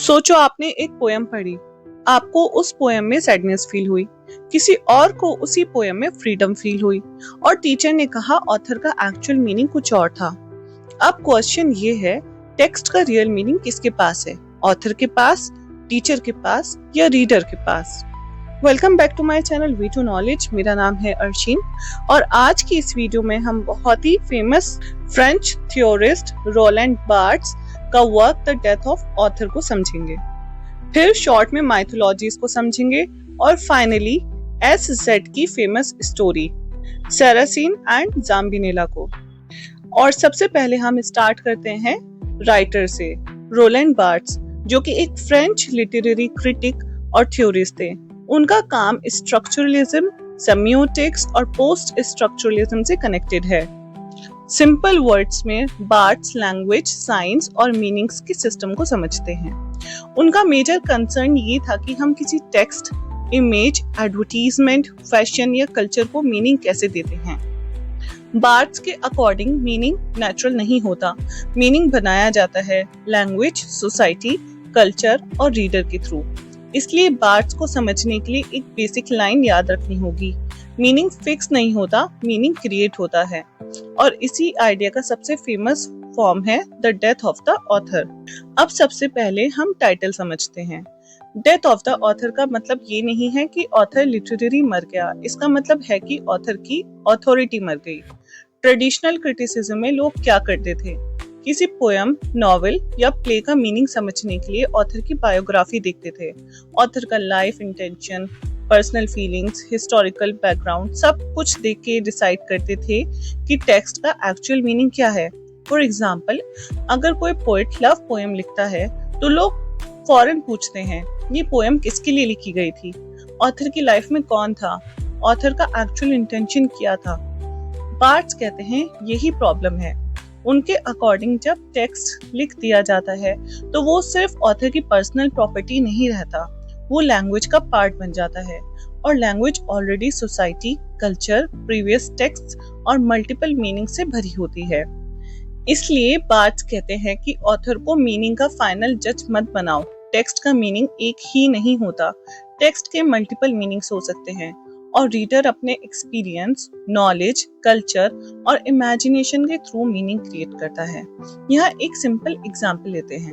सोचो आपने एक पोयम पढ़ी, आपको उस पोयम में सैडनेस फील हुई, किसी और को उसी पोयम में फ्रीडम फील हुई और टीचर ने कहा ऑथर का एक्चुअल मीनिंग कुछ और था। अब क्वेश्चन ये है, टेक्स्ट का रियल मीनिंग किसके पास है? ऑथर के पास, टीचर के पास या रीडर के पास? Welcome back to my channel V two knowledge. मेरा नाम है अर्शिन और आज की इस वीडियो में हम बहुत ही फेमस फ्रेंच थ्योरिस्ट रोलैंड बार्थेस का work the death of author को समझेंगे, फिर शॉर्ट में माइथोलॉजीज को समझेंगे और फाइनली एस.जेड की फेमस स्टोरी सेरासीन एंड ज़ाम्बिनेला को। और सबसे पहले हम स्टार्ट करते हैं राइटर से, रोलैंड बार्थेस, जो कि एक फ्रेंच लिटरेरी क्रिटिक और थ्योरिस्ट थे। उनका काम स्ट्रक्चरलिज्म, सेमियोटिक्स और पोस्ट स्ट्रक्चरलिज्म से कनेक्टेड है। सिंपल वर्ड्स में बार्थेस लैंग्वेज, साइंस और मीनिंग्स के सिस्टम को समझते हैं। उनका मेजर कंसर्न ये था कि हम किसी टेक्स्ट, इमेज, एडवर्टीजमेंट, फैशन या कल्चर को मीनिंग कैसे देते हैं। बार्थेस के अकॉर्डिंग मीनिंग नेचुरल नहीं होता, मीनिंग बनाया जाता है लैंग्वेज, सोसाइटी, कल्चर और रीडर के थ्रू। इसलिए बार्थेस को समझने के लिए एक बेसिक लाइन याद रखनी होगी, मीनिंग फिक्स नहीं होता, मीनिंग क्रिएट होता है। और इसी आइडिया का सबसे फेमस फॉर्म है the death of the author. अब सबसे पहले हम टाइटल समझते हैं। डेथ ऑफ द ऑथर का मतलब ये नहीं है कि ऑथर लिटरेरी मर गया, इसका मतलब है कि ऑथर की ऑथोरिटी मर गई। ट्रेडिशनल क्रिटिसिज्म में लोग क्या करते थे, किसी पोयम, नॉवेल या प्ले का मीनिंग समझने के लिए ऑथर की बायोग्राफी देखते थे। ऑथर का life, intention, personal feelings, historical background सब कुछ देख के डिसाइड करते थे कि टेक्स्ट का एक्चुअल मीनिंग क्या है। फॉर एग्जाम्पल, अगर कोई पोएट लव पोएम लिखता है तो लोग फौरन पूछते हैं ये पोएम किसके लिए लिखी गई थी, ऑथर की लाइफ में कौन था, ऑथर का एक्चुअल इंटेंशन क्या था। बार्थेस कहते हैं यही प्रॉब्लम है। उनके अकॉर्डिंग जब टेक्स्ट लिख दिया जाता है तो वो सिर्फ ऑथर की पर्सनल प्रॉपर्टी नहीं रहता, वो लैंग्वेज का पार्ट बन जाता है। और language already society, culture, previous text और मल्टीपल मीनिंग से भरी होती है। इसलिए बार्थेस कहते हैं कि ऑथर को मीनिंग का फाइनल जज मत बनाओ। टेक्स्ट का मीनिंग एक ही नहीं होता, टेक्स्ट के मल्टीपल मीनिंग्स हो सकते हैं और रीडर अपने एक्सपीरियंस, नॉलेज, कल्चर और इमेजिनेशन के थ्रू मीनिंग क्रिएट करता है। यहाँ एक सिंपल एग्जाम्पल लेते हैं।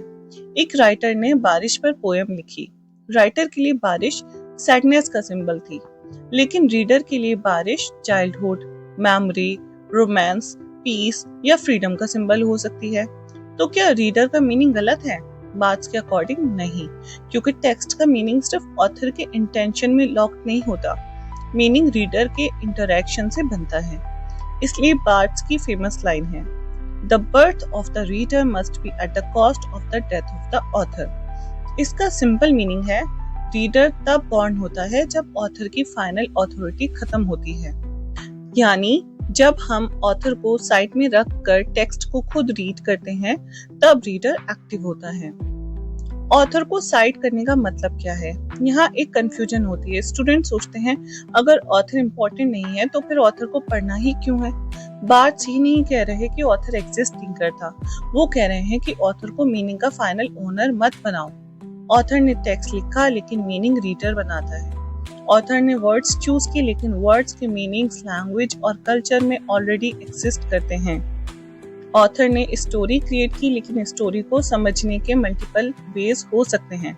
एक राइटर ने बारिश पर पोएम लिखी। राइटर के लिए बारिश सैडनेस का सिंबल थी, लेकिन रीडर के लिए बारिश चाइल्डहुड, मेमोरी, रोमांस, पीस या फ्रीडम का सिंबल हो सकती है। तो क्या रीडर का मीनिंग गलत है? बार्थेस के अकॉर्डिंग नहीं, क्योंकि टेक्स्ट का मीनिंग सिर्फ ऑथर के इंटेंशन में लॉक नहीं होता, मीनिंग रीडर के इंटरैक्शन से बनता है। इसलिए बार्थेस की फेमस लाइन है, the birth of the reader must be at the cost of the death of the author. इसका सिंपल मीनिंग है, रीडर तब बॉर्न होता है जब ऑथर की फाइनल ऑथोरिटी खत्म होती है। यानी जब हम ऑथर को साइड में रख कर टेक्स्ट को खुद रीड करते हैं तब रीडर एक्टिव होता है। ऑथर को साइड करने का मतलब क्या है? यहाँ एक कंफ्यूजन होती है। स्टूडेंट सोचते हैं अगर ऑथर इम्पोर्टेंट नहीं है तो फिर ऑथर को पढ़ना ही क्यों है। बार्थेस ही नहीं कह रहे कि ऑथर एग्जिस्ट नहीं करता, वो कह रहे हैं कि ऑथर को मीनिंग का फाइनल ओनर मत बनाओ। ऑथर ने टेक्स्ट लिखा लेकिन मीनिंग रीडर बनाता है। ऑथर ने वर्ड्स चूज किए लेकिन वर्ड्स के मीनिंग्स लैंग्वेज और कल्चर में ऑलरेडी एग्जिस्ट करते हैं। ऑथर ने स्टोरी क्रिएट की लेकिन स्टोरी को समझने के मल्टीपल वेज हो सकते हैं।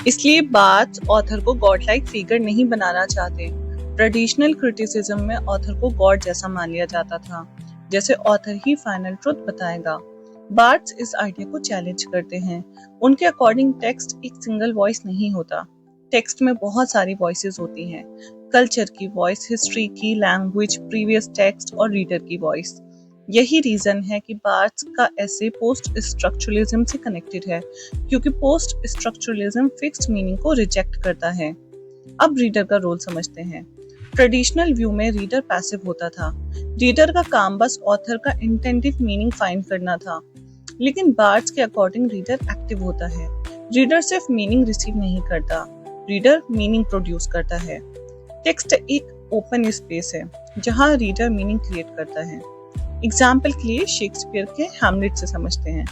इसलिए बार्थेस ऑथर को गॉड लाइक फिगर नहीं बनाना चाहते। ट्रेडिशनल क्रिटिसिज्म में ऑथर को गॉड जैसा मान लिया जाता था, जैसे ऑथर ही फाइनल ट्रुथ बताएगा। बार्थेस इस आइडिया को चैलेंज करते हैं। उनके अकॉर्डिंग टेक्स्ट एक सिंगल वॉइस नहीं होता, टेक्स्ट में बहुत सारी वॉइसेस होती हैं, कल्चर की वॉइस, हिस्ट्री की, लैंग्वेज, प्रीवियस टेक्स्ट और रीडर की वॉइस। यही रीजन है कि बार्थेस का ऐसे पोस्ट स्ट्रक्चरलिज्म से कनेक्टेड है, क्योंकि पोस्ट स्ट्रक्चरलिज्म फिक्स्ड मीनिंग को रिजेक्ट करता है। अब रीडर का रोल समझते हैं। ट्रेडिशनल व्यू में रीडर पैसिव होता था, रीडर का काम बस ऑथर का इंटेंडेड मीनिंग फाइंड करना था। लेकिन बार्थेस के अकॉर्डिंग रीडर एक्टिव होता है। रीडर सिर्फ मीनिंग रिसीव नहीं करता, रीडर मीनिंग प्रोड्यूस करता है। टेक्स्ट एक ओपन स्पेस है जहां रीडर मीनिंग क्रिएट करता है। एग्जाम्पल के लिए शेक्सपियर के हैमलेट से समझते हैं।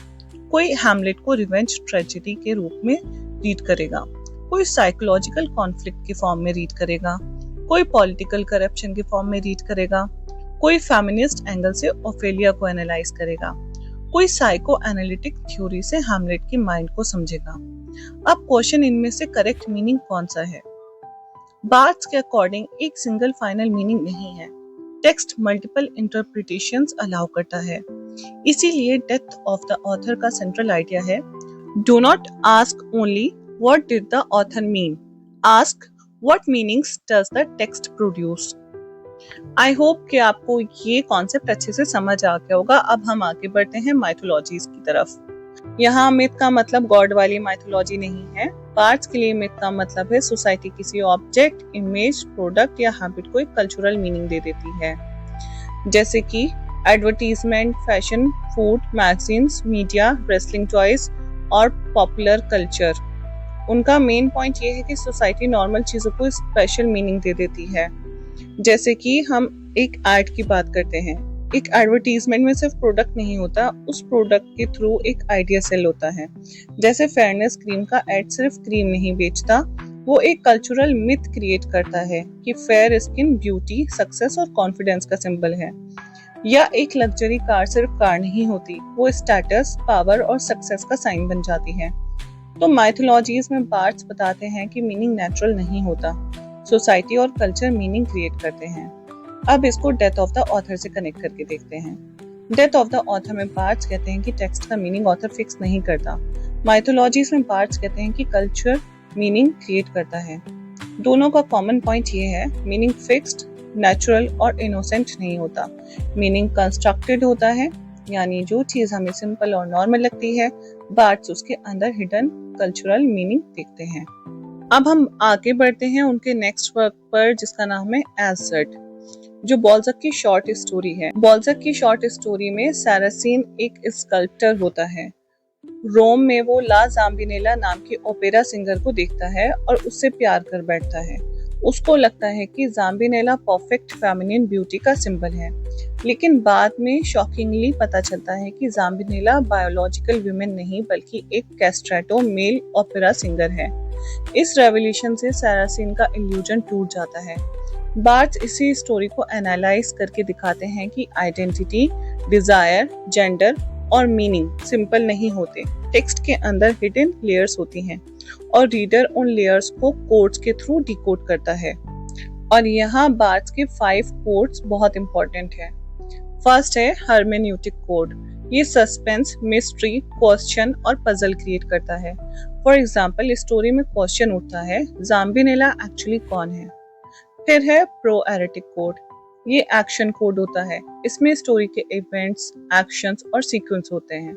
कोई हैमलेट को रिवेंज ट्रेजेडी के रूप में रीड करेगा, कोई साइकोलॉजिकल कॉन्फ्लिक्ट के फॉर्म में रीड करेगा, कोई पॉलिटिकल करप्शन के फॉर्म में रीड करेगा, कोई फेमिनिस्ट एंगल से ओफेलिया को एनालाइज करेगा, कोई साइको एनालिटिक थ्योरी से हैमलेट की माइंड को समझेगा। अब क्वेश्चन, इनमें से करेक्ट मीनिंग कौन सा है? बार्ट्स के अकॉर्डिंग एक सिंगल फाइनल मीनिंग नहीं है। टेक्स्ट मल्टीपल इंटरप्रिटेशंस अलाउ करता है। इसीलिए डेथ ऑफ द ऑथर का सेंट्रल आइडिया है, do not ask only what did the author mean, ask what meanings does the text produce. I hope कि आपको ये कॉन्सेप्ट अच्छे से समझ आ गया होगा। अब हम आगे बढ़ते हैं माइथोलॉजीज की तरफ। यहाँ मिथ का मतलब गॉड वाली माइथोलॉजी नहीं है। बार्ट्स के लिए मिथ का मतलब है सोसाइटी किसी ऑब्जेक्ट, इमेज, प्रोडक्ट या हैबिट को एक कल्चरल मीनिंग दे देती है, जैसे कि advertisement, fashion, food, magazines, media, wrestling toys और पॉपुलर कल्चर। उनका मेन पॉइंट ये है कि सोसाइटी नॉर्मल चीजों को स्पेशल मीनिंग दे देती है। जैसे कि हम एक एड की बात करते हैं, एक एडवर्टीजमेंट में सिर्फ प्रोडक्ट नहीं होता, उस प्रोडक्ट के थ्रू एक आइडिया सेल होता है। जैसे फेयरनेस क्रीम का एड सिर्फ क्रीम नहीं बेचता, वो एक कल्चरल मिथ क्रिएट करता है कि फेयर स्किन ब्यूटी, सक्सेस और कॉन्फिडेंस का सिंबल है। या एक लग्जरी कार सिर्फ कार नहीं होती, वो स्टेटस, पावर और सक्सेस का साइन बन जाती है। तो माइथोलॉजीज में बार्ट्स बताते हैं कि मीनिंग नेचुरल नहीं होता, सोसाइटी और कल्चर मीनिंग क्रिएट करते हैं। अब इसको डेथ ऑफ द ऑथर से कनेक्ट करके देखते हैं। डेथ ऑफ द ऑथर में बार्ट्स कहते हैं कि टेक्स्ट का मीनिंग ऑथर फिक्स नहीं करता। माइथोलॉजीज में बार्ट्स कहते हैं कि कल्चर मीनिंग क्रिएट करता है। दोनों का कॉमन पॉइंट ये है, मीनिंग फिक्स्ड, नेचुरल और इनोसेंट नहीं होता। मीनिंग कंस्ट्रक्टेड होता है, यानी जो चीज हमें सिंपल और नॉर्मल लगती है, बार्ट्स उसके अंदर हिडन कल्चरल मीनिंग देखते हैं। अब हम आगे बढ़ते हैं उनके नेक्स्ट वर्क पर, जिसका नाम है एज सेड, जो बॉल्ज़क की शॉर्ट स्टोरी है। बॉल्ज़क की शॉर्ट स्टोरी में सारासीन एक स्कल्प्टर होता है। रोम में वो ला ज़ाम्बिनेला नाम की ओपेरा सिंगर को देखता है और उससे प्यार कर बैठता है। उसको लगता है कि ज़ाम्बिनेला परफेक्ट फेमिनिन ब्यूटी का सिंबल है, लेकिन बाद में शॉकिंगली पता चलता है कि ज़ाम्बिनेला बायोलॉजिकल विमेन नहीं बल्कि एक कैस्ट्रेटो मेल ओपेरा सिंगर है। इस रेवोल्यूशन से सारासीन का इल्यूजन टूट जाता है। बार्ट्स इसी स्टोरी को एनालाइज करके दिखाते हैं कि आइडेंटिटी, डिजायर, जेंडर और मीनिंग सिंपल नहीं होते। टेक्स्ट के अंदर हिडन लेयर्स होती हैं और रीडर उन लेयर्स को कोड्स के थ्रू डिकोड करता है। और यहाँ बार्ट्स के 5 कोड्स बहुत इंपॉर्टेंट है। फर्स्ट है हर्मेन्यूटिक कोड। ये सस्पेंस, मिस्ट्री, क्वेश्चन और पजल क्रिएट करता है। फॉर एग्जाम्पल, स्टोरी में क्वेश्चन उठता है, ज़ाम्बिनेला एक्चुअली कौन है। फिर है प्रो-एरेटिक कोड। ये एक्शन कोड होता है। इसमें स्टोरी के इवेंट्स, एक्शंस और सीक्वेंस होते हैं।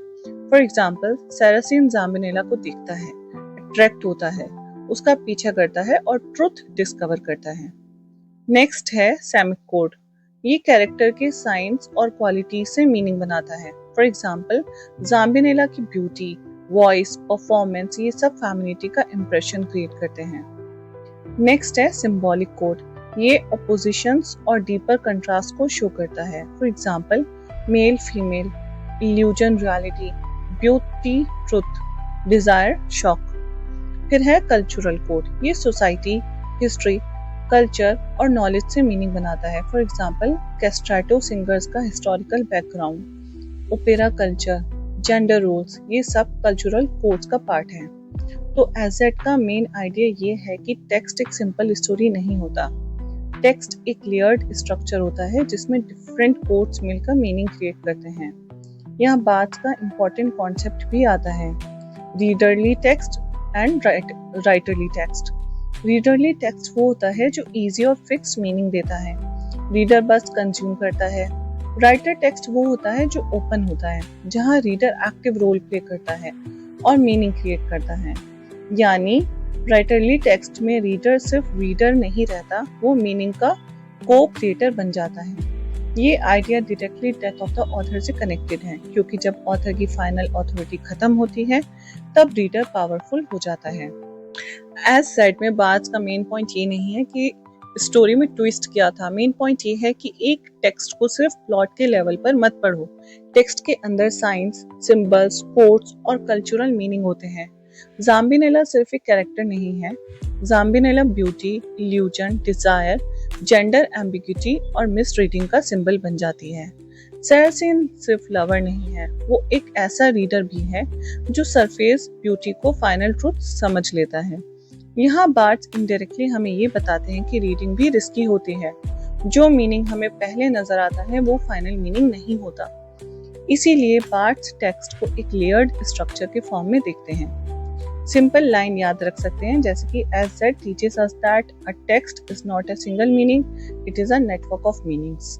फॉर एग्जाम्पल, सारासीन ज़ाम्बिनेला को देखता है, अट्रैक्ट होता है, उसका पीछा करता है और ट्रुथ डिस्कवर करता है। नेक्स्ट है सेमिक कोड। ये कैरेक्टर के साइंस और क्वालिटी से मीनिंग बनाता है। फॉर एग्जाम्पल, ज़ाम्बिनेला की ब्यूटी, वॉइस, परफॉर्मेंस, ये सब फेमिनिटी का इंप्रेशन क्रिएट करते हैं। नेक्स्ट है सिंबॉलिक कोड। ये ऑपोजिशंस और डीपर कंट्रास्ट को शो करता है। For example, male female, illusion reality, beauty truth, desire shock. फिर है कल्चरल कोड। ये सोसाइटी, हिस्ट्री, कल्चर और नॉलेज से मीनिंग बनाता है। फॉर एग्जाम्पल, कैस्ट्रेटो सिंगर्स का historical background, opera culture, gender roles, ये सब कल्चरल कोड्स का पार्ट है। तो एजेड का मेन आइडिया ये है कि टेक्स्ट एक सिंपल स्टोरी नहीं होता। टेक्स्ट एक लेयर्ड स्ट्रक्चर होता है जिसमें डिफरेंट कोड्स मिलकर मीनिंग क्रिएट करते हैं। यहाँ बात का इम्पोर्टेंट कॉन्सेप्ट भी आता है, readerly text and writerly text. Readerly text वो होता है जो इजी और फिक्स मीनिंग देता है, रीडर बस कंज्यूम करता है। राइटर टेक्स्ट वो होता है जो ओपन होता है, जहाँ रीडर एक्टिव रोल प्ले करता है और मीनिंग क्रिएट करता है। यानी राइटरली टेक्स्ट में रीडर सिर्फ रीडर नहीं रहता, वो मीनिंग का को क्रिएटर बन जाता है। ये idea directly death of the author से कनेक्टेड है, क्योंकि जब ऑथर की फाइनल अथॉरिटी खत्म होती है तब रीडर पावरफुल हो जाता है। एज सेड में बात का मेन पॉइंट ये नहीं है कि स्टोरी में ट्विस्ट क्या था। मेन पॉइंट ये है कि एक टेक्स्ट को सिर्फ प्लॉट के लेवल पर मत पढ़ो। टेक्स्ट के अंदर साइंस, सिंबल्स, कोड्स और कल्चरल मीनिंग होते हैं। ज़ाम्बिनेला सिर्फ एक कैरेक्टर नहीं है। Zambinella beauty, illusion, desire, gender ambiguity और मिस रीडिंग का सिंबल बन जाती है। सैरसीन सिर्फ लवर नहीं है, वो एक ऐसा रीडर भी है जो सरफेस ब्यूटी को फाइनल ट्रूथ समझ लेता है। यहाँ बार्ट्स इनडायरेक्टली हमें ये बताते हैं कि रीडिंग भी रिस्की होती है। जो मीनिंग हमें पहले नजर आता है वो फाइनल मीनिंग नहीं होता। इसीलिए बार्ट्स टेक्स्ट को एक लेयर्ड स्ट्रक्चर के फॉर्म में देखते हैं। सिंपल लाइन याद रख सकते हैं, जैसे कि as that teaches us that a text is not a single meaning, it is a network of meanings।